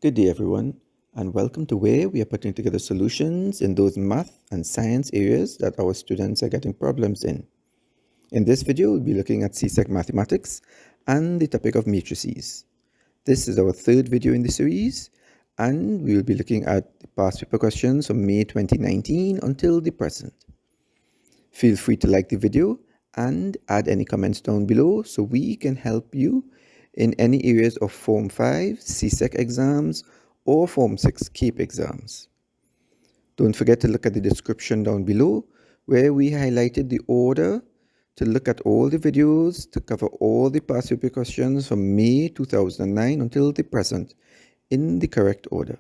Good day everyone, and welcome to where we are putting together solutions in those math and science areas that our students are getting problems in. In this video, we'll be looking at CSEC Mathematics and the topic of matrices. This is our third video in the series, and we will be looking at the past paper questions from May 2019 until the present. Feel free to like the video and add any comments down below so we can help you in any areas of Form 5 CSEC exams or Form 6 CAPE exams. Don't forget to look at the description down below where we highlighted the order to look at all the videos to cover all the past paper questions from May 2009 until the present in the correct order.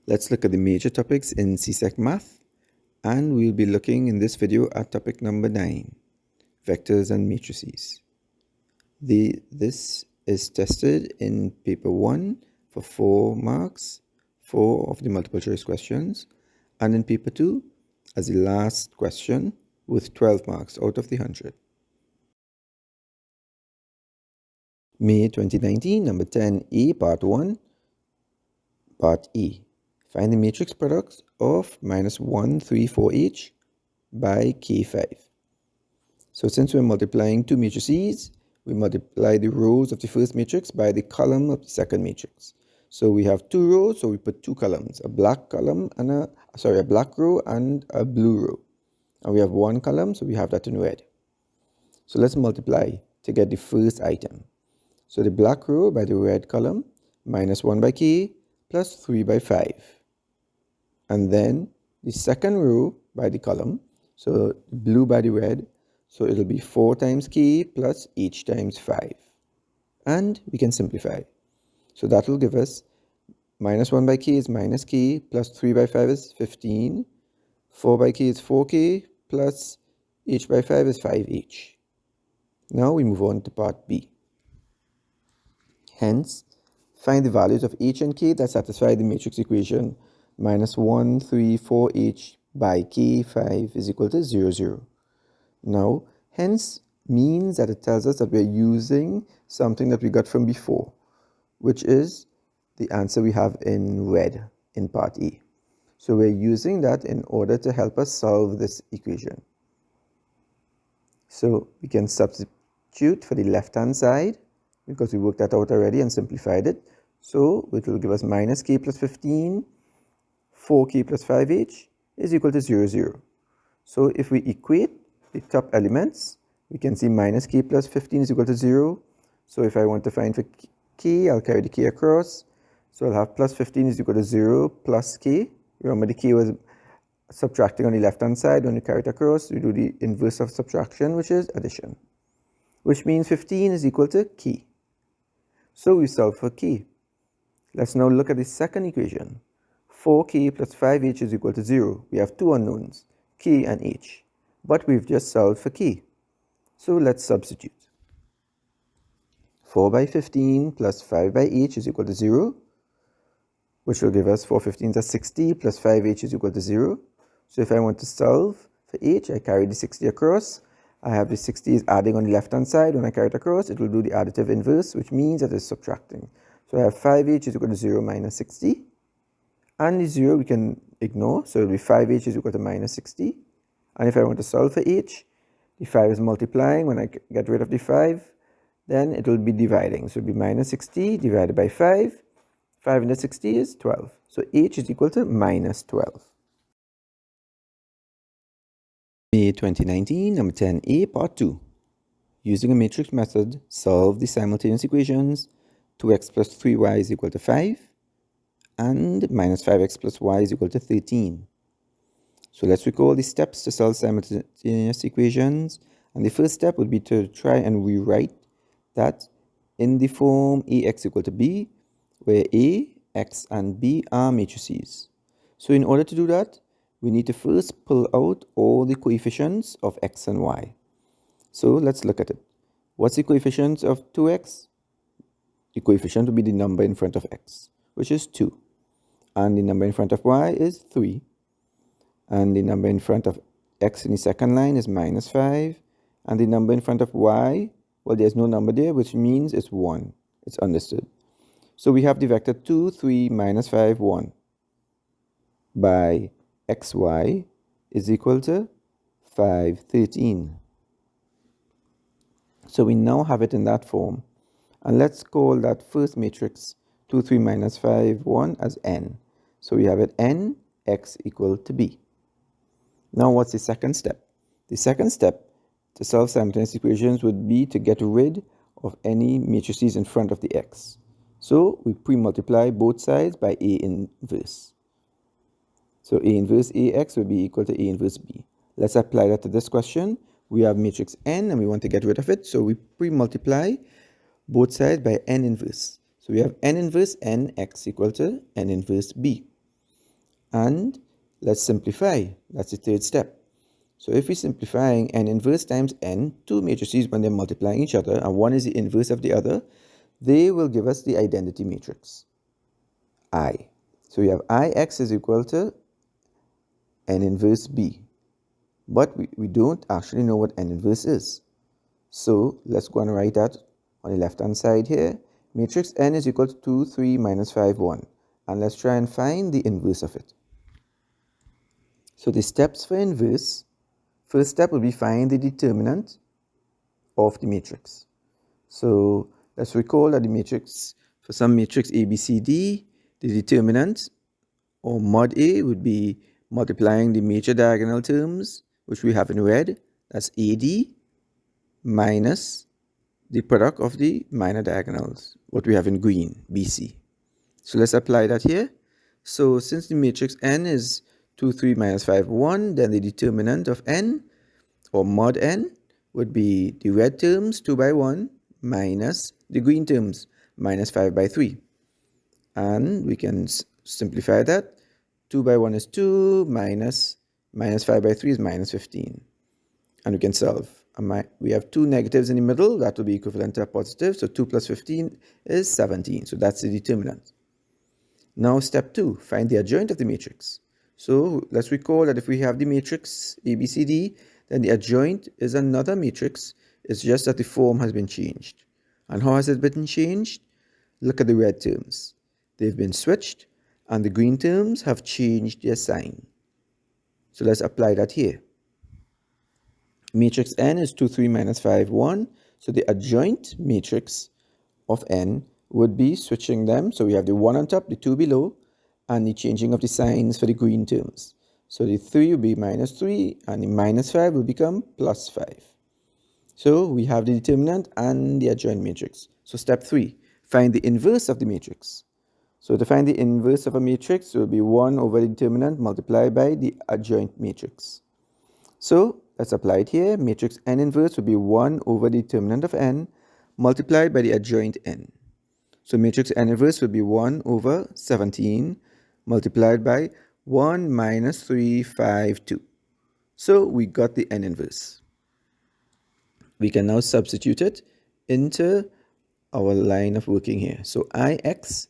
Let's look at the major topics in CSEC Math, and we'll be looking in this video at topic number 9, vectors and matrices. This is tested in paper 1 for 4 marks, 4 of the multiple choice questions, and in paper 2 as the last question with 12 marks out of the 100. May 2019, number 10A, part 1, part E. Find the matrix products of minus 1, 3, 4H by K5. So since we're multiplying two matrices, we multiply the rows of the first matrix by the column of the second matrix. So we have two rows, so we put two columns, a black column and a black row and a blue row. And we have one column, so we have that in red. So let's multiply to get the first item. So the black row by the red column, minus 1 by K plus 3 by 5. And then the second row by the column, so blue by the red, so it'll be 4 times K plus H times 5. And we can simplify. So that will give us minus 1 by K is minus K plus 3 by 5 is 15. 4 by K is 4K plus H by 5 is 5H. Now we move on to part B. Hence, find the values of H and K that satisfy the matrix equation minus 1, 3, 4H by K5 is equal to 0, 0. Now, hence means that it tells us that we're using something that we got from before, which is the answer we have in red in part E. So we're using that in order to help us solve this equation. So we can substitute for the left-hand side because we worked that out already and simplified it. So it will give us minus K plus 15, 4K plus 5H is equal to 0, 0. So if we equate the top elements, we can see minus K plus 15 is equal to 0. So if I want to find for K, I'll carry the K across. So I'll have plus 15 is equal to 0 plus K. Remember the K was subtracting on the left-hand side. When you carry it across, we do the inverse of subtraction, which is addition, which means 15 is equal to K. So we solve for K. Let's now look at the second equation. 4K plus 5H is equal to 0. We have two unknowns, K and H. But we've just solved for K. So let's substitute. 4 by 15 plus 5 by H is equal to 0, which will give us 4 15s are 60 plus 5H is equal to 0. So if I want to solve for H, I carry the 60 across. I have the 60 is adding on the left-hand side. When I carry it across, it will do the additive inverse, which means that it's subtracting. So I have 5H is equal to 0 minus 60. And the 0 we can ignore, so it will be 5H is equal to minus 60. And if I want to solve for H, the 5 is multiplying. When I get rid of the 5, then it will be dividing. So it will be minus 60 divided by 5. 5 into 60 is 12. So H is equal to minus 12. May 2019, number 10A, part 2. Using a matrix method, solve the simultaneous equations 2x plus 3y is equal to 5 and minus 5x plus y is equal to 13. So let's recall the steps to solve simultaneous equations. And the first step would be to try and rewrite that in the form ax equal to b, where a, x, and b are matrices. So in order to do that, we need to first pull out all the coefficients of x and y. So let's look at it. What's the coefficients of 2x? The coefficient will be the number in front of x, which is 2. And the number in front of y is 3. And the number in front of x in the second line is minus 5. And the number in front of y, well, there's no number there, which means it's 1. It's understood. So we have the vector 2, 3, minus 5, 1 by xy is equal to 5, 13. So we now have it in that form. And let's call that first matrix 2, 3, minus 5, 1 as n. So we have it n, x equal to b. Now what's the second step? The second step to solve simultaneous equations would be to get rid of any matrices in front of the x. So we pre-multiply both sides by A inverse. So A inverse AX would be equal to A inverse B. Let's apply that to this question. We have matrix n and we want to get rid of it. So we pre-multiply both sides by n inverse. So we have n inverse nx equal to n inverse b. And let's simplify. That's the third step. So if we're simplifying n inverse times n, two matrices when they're multiplying each other, and one is the inverse of the other, they will give us the identity matrix, I. So we have Ix is equal to n inverse b. But we don't actually know what n inverse is. So let's go and write that on the left-hand side here. Matrix n is equal to 2, 3, minus 5, 1. And let's try and find the inverse of it. So the steps for inverse, first step will be find the determinant of the matrix. So let's recall that the matrix, for some matrix A, B, C, D, the determinant or mod A would be multiplying the major diagonal terms, which we have in red, that's AD, minus the product of the minor diagonals, what we have in green, BC. So let's apply that here. So since the matrix n is 2, 3, minus 5, 1, then the determinant of n, or mod n, would be the red terms, 2 by 1, minus the green terms, minus 5 by 3. And we can simplify that. 2 by 1 is 2, minus 5 by 3 is minus 15. And we can solve. We have two negatives in the middle, that will be equivalent to a positive, so 2 plus 15 is 17, so that's the determinant. Now step 2, find the adjoint of the matrix. So let's recall that if we have the matrix ABCD, then the adjoint is another matrix, it's just that the form has been changed. And how has it been changed? Look at the red terms. They've been switched, and the green terms have changed their sign. So let's apply that here. Matrix n is 2, 3, minus 5, 1. So the adjoint matrix of n would be switching them. So we have the 1 on top, the 2 below, and the changing of the signs for the green terms. So the 3 will be minus 3, and the minus 5 will become plus 5. So we have the determinant and the adjoint matrix. So step 3, find the inverse of the matrix. So to find the inverse of a matrix, it will be 1 over the determinant multiplied by the adjoint matrix. So let's apply it here. Matrix n inverse will be 1 over the determinant of n multiplied by the adjoint n. So matrix n inverse will be 1 over 17 multiplied by 1 minus 3, 5, 2. So we got the n inverse. We can now substitute it into our line of working here. So Ix,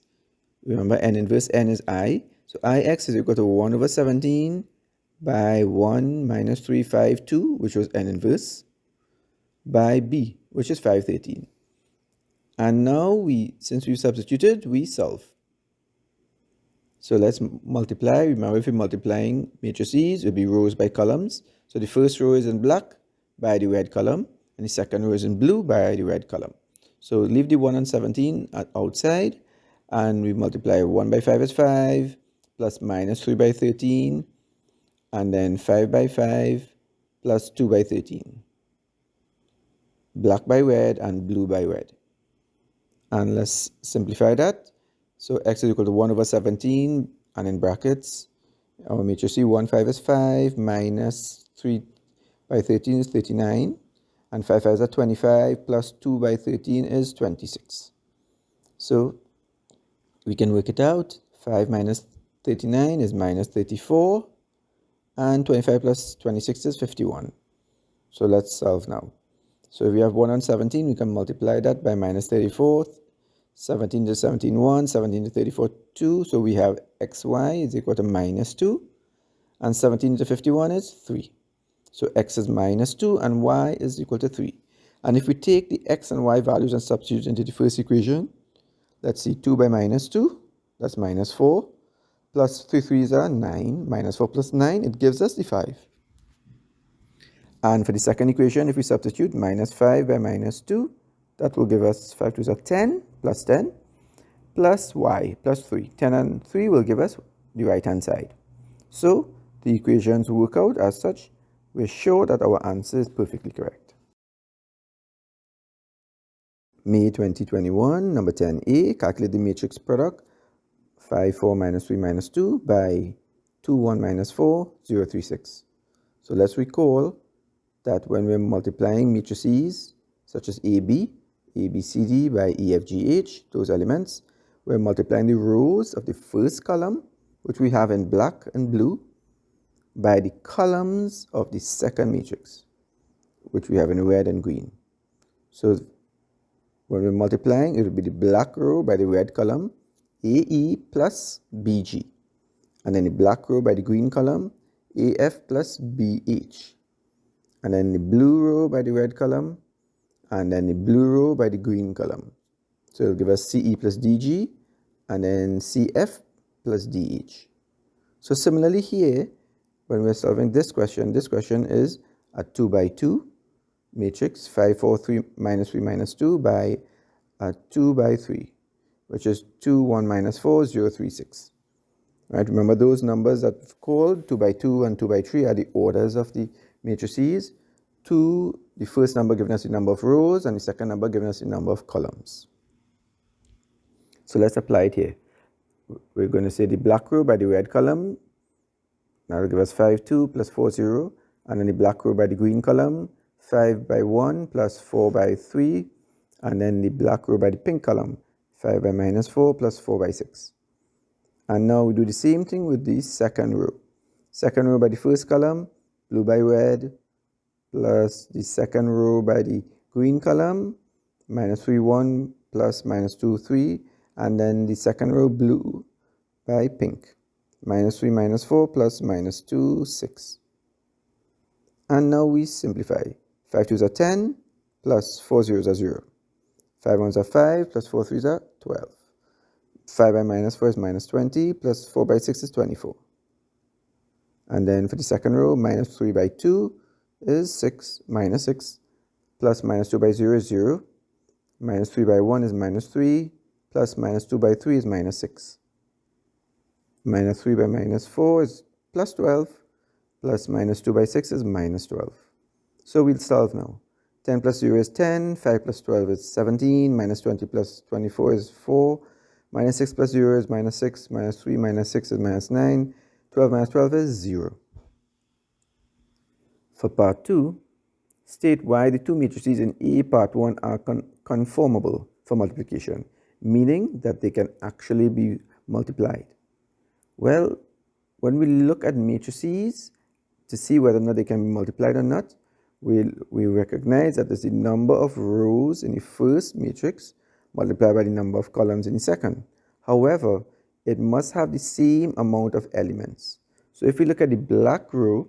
remember n inverse n is I. So Ix is equal to 1 over 17 by 1 minus 3, 5, 2, which was n inverse, by b, which is 5, 13. And now since we've substituted, we solve. So let's multiply. Remember, if we're multiplying matrices, it will be rows by columns. So the first row is in black by the red column, and the second row is in blue by the red column. So leave the 1 and 17 outside, and we multiply 1 by 5 is 5, plus minus 3 by 13, and then 5 by 5, plus 2 by 13. Black by red and blue by red. And let's simplify that. So x is equal to 1 over 17, and in brackets, our matrix 1, 5 is 5, minus 3 by 13 is 39, and 5 5 is 25, plus 2 by 13 is 26. So we can work it out. 5 minus 39 is minus 34, and 25 plus 26 is 51. So let's solve now. So if we have 1 on 17, we can multiply that by minus 34. 17 to 17, 1, 17 to 34, 2. So we have xy is equal to minus 2, and 17 to 51 is 3. So x is minus 2, and y is equal to 3. And if we take the x and y values and substitute into the first equation, Let's see, 2 by minus 2, that's minus 4, plus 3 threes are 9, minus 4 plus 9, it gives us the 5. And for the second equation, if we substitute minus 5 by minus 2, that will give us 5 twos are 10, plus 10, plus y, plus 3. 10 and 3 will give us the right-hand side. So the equations work out as such. We're sure that our answer is perfectly correct. May 2021, number 10A, calculate the matrix product 5, 4 minus 3 minus 2 by 2, 1 minus 4, 0, 3, 6. So let's recall that when we're multiplying matrices such as AB, ABCD by EFGH, those elements, we're multiplying the rows of the first column, which we have in black and blue, by the columns of the second matrix, which we have in red and green. So when we're multiplying, it will be the black row by the red column, AE plus BG. And then the black row by the green column, AF plus BH. And then the blue row by the red column, and then the blue row by the green column. So it'll give us CE plus DG, and then CF plus DH. So similarly here, when we're solving this question is a 2 by 2 matrix, 5, 4, 3 minus 3 minus 2 by a 2 by 3, which is 2, 1 minus 4, 0, 3, 6. Right? Remember those numbers that we've called 2 by 2 and 2 by 3 are the orders of the matrices. 2, the first number giving us the number of rows, and the second number giving us the number of columns. So let's apply it here. We're going to say the black row by the red column, that will give us 5, 2 plus 4, 0. And then the black row by the green column, 5 by 1 plus 4 by 3. And then the black row by the pink column, 5 by minus 4 plus 4 by 6. And now we do the same thing with the second row. Second row by the first column, blue by red, plus the second row by the green column, minus 3, 1 plus minus 2, 3. And then the second row blue by pink, minus 3 minus 4 plus minus 2, 6. And now we simplify. 5 2s are 10 plus 4 zeros are 0. 5 1s are 5 plus 4 3s are 12. 5 by minus 4 is minus 20 plus 4 by 6 is 24. And then for the second row, minus 3 by 2 is 6, minus 6, plus minus 2 by 0 is 0. Minus 3 by 1 is minus 3, plus minus 2 by 3 is minus 6. Minus 3 by minus 4 is plus 12, plus minus 2 by 6 is minus 12. So we'll solve now. 10 plus 0 is 10, 5 plus 12 is 17, minus 20 plus 24 is 4, minus 6 plus 0 is minus 6, minus 3 minus 6 is minus 9, 12 minus 12 is 0. For part 2, state why the two matrices in A part 1 are conformable for multiplication, meaning that they can actually be multiplied. Well, when we look at matrices to see whether or not they can be multiplied or not, we recognize that there's the number of rows in the first matrix multiplied by the number of columns in the second. However, it must have the same amount of elements. So if we look at the black row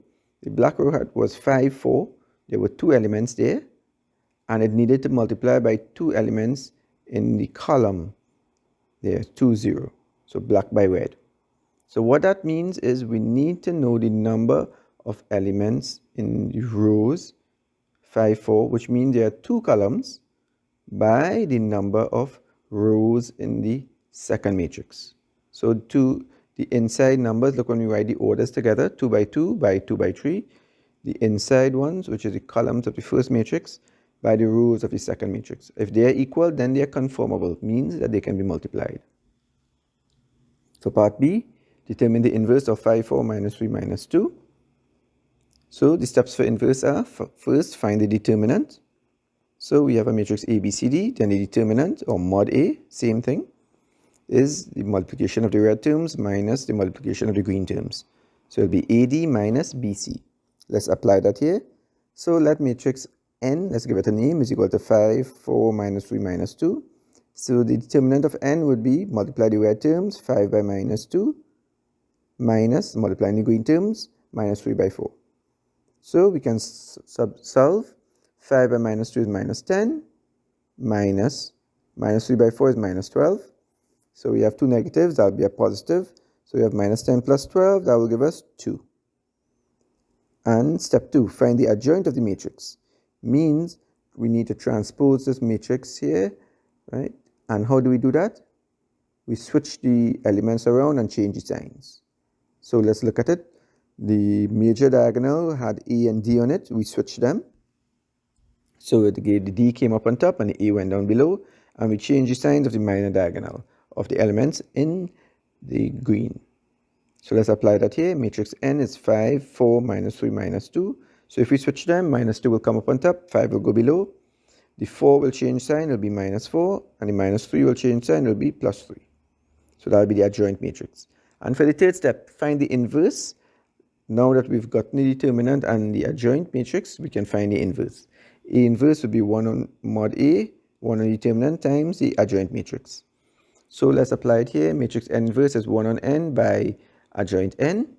was 5, 4. There were 2 elements there, and it needed to multiply by 2 elements in the column there, 2, 0. So black by red. So what that means is we need to know the number of elements in the rows 5, 4, which means there are 2 columns, by the number of rows in the second matrix. So the inside numbers, look when we write the orders together, 2 by 2 by 2 by 3. The inside ones, which is the columns of the first matrix, by the rows of the second matrix. If they are equal, then they are conformable, means that they can be multiplied. For part B, determine the inverse of 5, 4 minus 3 minus 2. So the steps for inverse are, first find the determinant. So we have a matrix ABCD, then the determinant, or mod A, same thing, is the multiplication of the red terms minus the multiplication of the green terms. So it will be AD minus BC. Let's apply that here. So let matrix N, let's give it a name, is equal to 5, 4 minus 3 minus 2. So the determinant of N would be multiply the red terms, 5 by minus 2, minus multiplying the green terms, minus 3 by 4. So we can solve. 5 by minus 2 is minus 10, minus 3 by 4 is minus 12. So we have two negatives, that will be a positive. So we have minus 10 plus 12, that will give us 2. And step 2, find the adjoint of the matrix. Means we need to transpose this matrix here, right? And how do we do that? We switch the elements around and change the signs. So let's look at it. The major diagonal had A and D on it. We switched them. So the D came up on top and the A went down below. And we changed the signs of the minor diagonal of the elements in the green. So let's apply that here. Matrix N is 5, 4, minus 3, minus 2. So if we switch them, minus 2 will come up on top, 5 will go below. The 4 will change sign, it will be minus 4. And the minus 3 will change sign, it will be plus 3. So that will be the adjoint matrix. And for the third step, find the inverse. Now that we've gotten the determinant and the adjoint matrix, we can find the inverse. A inverse would be 1 on mod A, 1 on the determinant times the adjoint matrix. So let's apply it here. Matrix N inverse is 1 on N by adjoint N.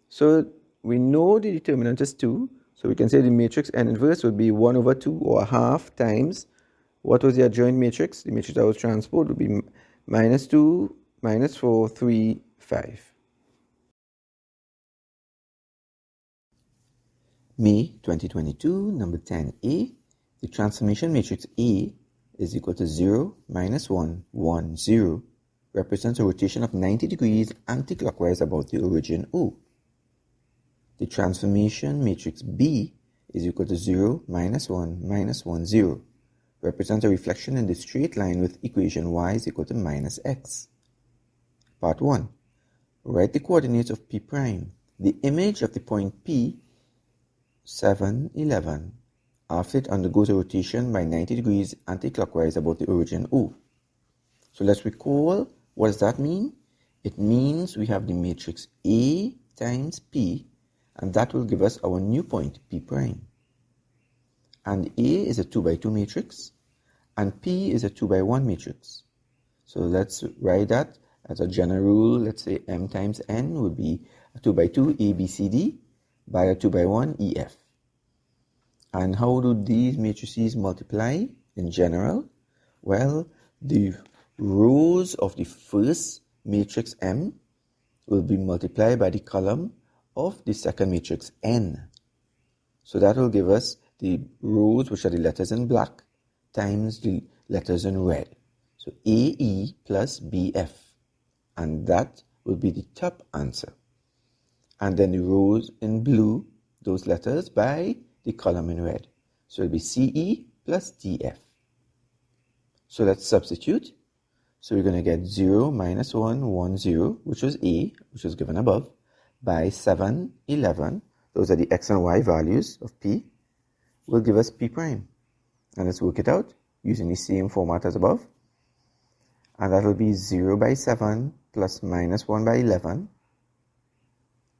So we know the determinant is 2. So we can say the matrix N inverse would be 1 over 2 or a half times what was the adjoint matrix? The matrix that was transposed would be minus 2, minus 4, 3, 5. May 2022, number 10A. The transformation matrix A is equal to 0, minus 1, 1, 0. Represents a rotation of 90 degrees anticlockwise about the origin O. The transformation matrix B is equal to 0, minus 1, minus 1, 0. Represents a reflection in the straight line with equation y is equal to minus x. Part 1. Write the coordinates of P prime. The image of the point P, 7, 11, after it undergoes a rotation by 90 degrees anticlockwise about the origin O. So let's recall, what does that mean? It means we have the matrix A times P, and that will give us our new point, P prime. And A is a 2 by 2 matrix, and P is a 2 by 1 matrix. So let's write that as a general rule. Let's say M times N would be a 2 by 2 A, B, C, D by a 2 by 1 E, F. And how do these matrices multiply in general? Well, the rows of the first matrix M will be multiplied by the column of the second matrix N. So that will give us the rows, which are the letters in black, times the letters in red. So AE plus BF. And that will be the top answer. And then the rows in blue, those letters by the column in red. So it will be CE plus DF. So let's substitute. So we're going to get 0, minus 1, 1, 0, which was A, which was given above, by 7, 11. Those are the x and y values of P. Will give us P prime. And let's work it out using the same format as above. And that will be 0 by 7 plus minus 1 by 11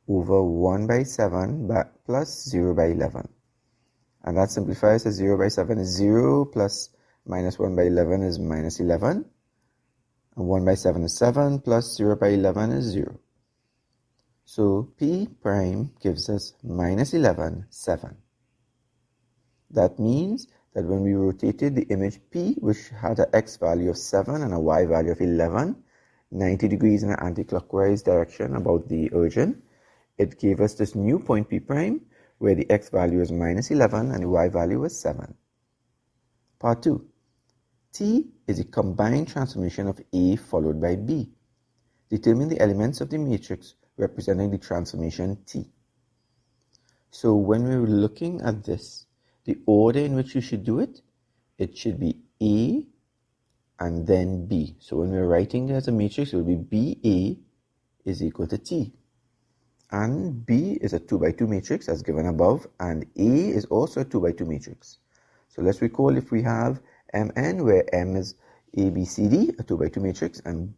over 1 by 7 plus 0 by 11. And that simplifies as 0 by 7 is 0 plus minus 1 by 11 is minus 11. And 1 by 7 is 7 plus 0 by 11 is 0. So P prime gives us minus 11, 7. That means that when we rotated the image P, which had an x value of 7 and a y value of 11, 90 degrees in an anticlockwise direction about the origin, it gave us this new point P prime, where the x value is minus 11 and the y value is 7. Part 2. T is a combined transformation of A followed by B. Determine the elements of the matrix representing the transformation T. So when we're looking at this, the order in which you should do it, it should be A and then B. So when we're writing it as a matrix, it will be BA is equal to T. And B is a 2 by 2 matrix as given above, and A is also a 2 by 2 matrix. So let's recall if we have Mn, where M is A, B, C, D, a 2 by 2 matrix, and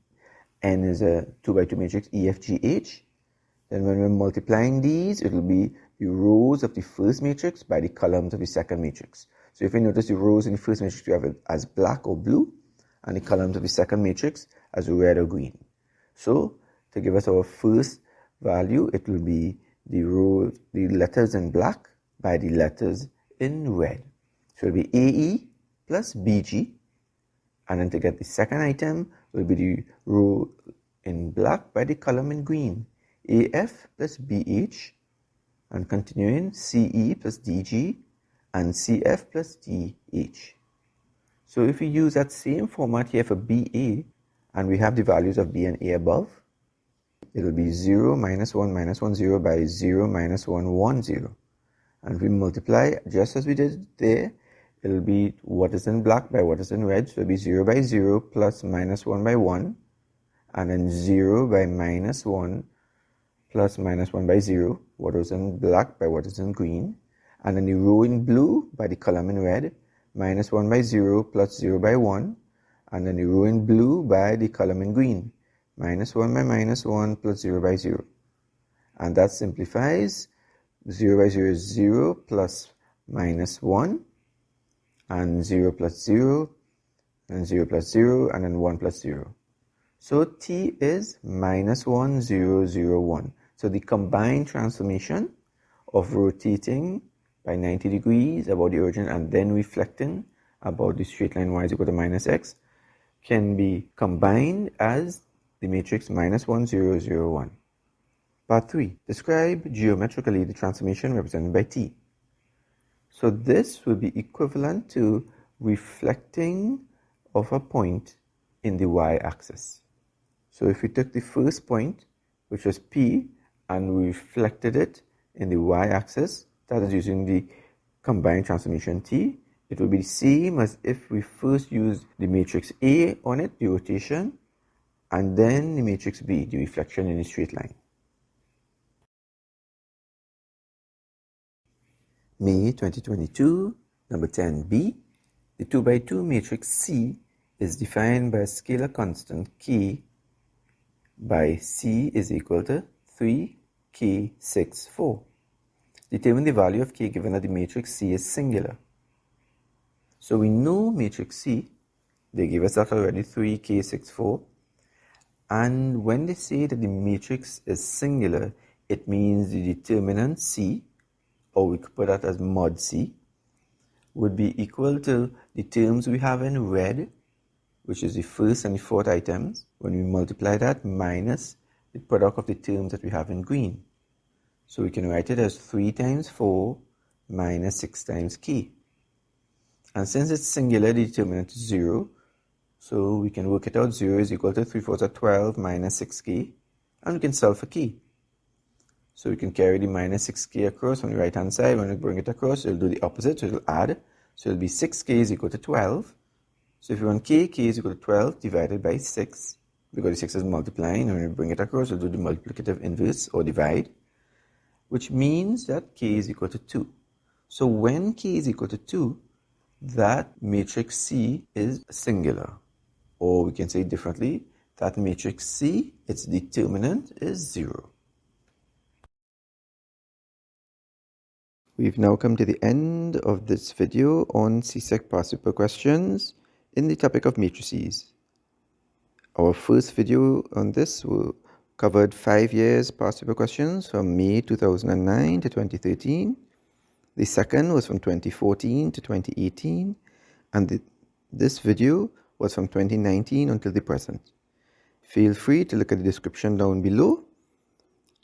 N is a 2 by 2 matrix, E, F, G, H. Then when we're multiplying these, it will be the rows of the first matrix by the columns of the second matrix. So if you notice, the rows in the first matrix, we have it as black or blue, and the columns of the second matrix as red or green. So to give us our first value, it will be the rows, the letters in black by the letters in red. So it will be AE plus BG, And then to get the second item will be the row in black by the column in green. AF plus BH, and continuing CE plus DG and CF plus DH. So if we use that same format here for BA and we have the values of B and A above, it will be 0, minus 1, minus 1, 0 by 0, minus 1, 1, 0. And if we multiply just as we did there, it will be what is in black by what is in red. So it will be 0 by 0 plus minus 1 by 1, and then 0 by minus 1 plus minus 1 by 0, what is in black by what is in green, and then the row in blue by the column in red, minus 1 by 0 plus 0 by 1, and then the row in blue by the column in green, minus 1 by minus 1 plus 0 by 0. And that simplifies. 0 by 0 is 0 plus minus 1, and 0 plus 0, and 0 plus 0, and then 1 plus 0. So T is minus 1, 0, 0, 1. So the combined transformation of rotating by 90 degrees about the origin and then reflecting about the straight line y is equal to minus x can be combined as the matrix minus 1, 0, 0, 1. Part 3. Describe geometrically the transformation represented by T. So this will be equivalent to reflecting of a point in the y-axis. So if we took the first point, which was P, and we reflected it in the y-axis, that is using the combined transformation T, it will be the same as if we first used the matrix A on it, the rotation, and then the matrix B, the reflection in a straight line. May 2022, number 10b, the 2 by 2 matrix C is defined by a scalar constant K by C is equal to 3K, 6, 4. Determine the value of K given that the matrix C is singular. So we know matrix C, they give us that already, 3K, 6, 4. And when they say that the matrix is singular, it means the determinant C, or we could put that as mod C, would be equal to the terms we have in red, which is the first and the fourth items, when we multiply that minus the product of the terms that we have in green. So we can write it as 3 times 4 minus 6 times K. And since it's singular, the determinant is 0, so we can work it out. 0 is equal to 3 fourths of 12 minus 6K, and we can solve for K. So we can carry the minus 6K across on the right hand side. When we bring it across, it'll do the opposite, so it'll add. So it'll be 6K is equal to 12. So if you want K is equal to 12 divided by 6, because the 6 is multiplying, and when we bring it across, we'll do the multiplicative inverse or divide, which means that K is equal to 2. So when K is equal to 2, that matrix C is singular. Or we can say it differently, that matrix C, its determinant is 0. We've now come to the end of this video on CSEC past paper questions in the topic of matrices. Our first video on this covered 5 years past paper questions from May 2009 to 2013. The second was from 2014 to 2018, and this video was from 2019 until the present. Feel free to look at the description down below,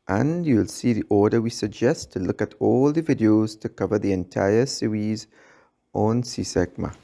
and you'll see the order we suggest to look at all the videos to cover the entire series on CSEC Maths.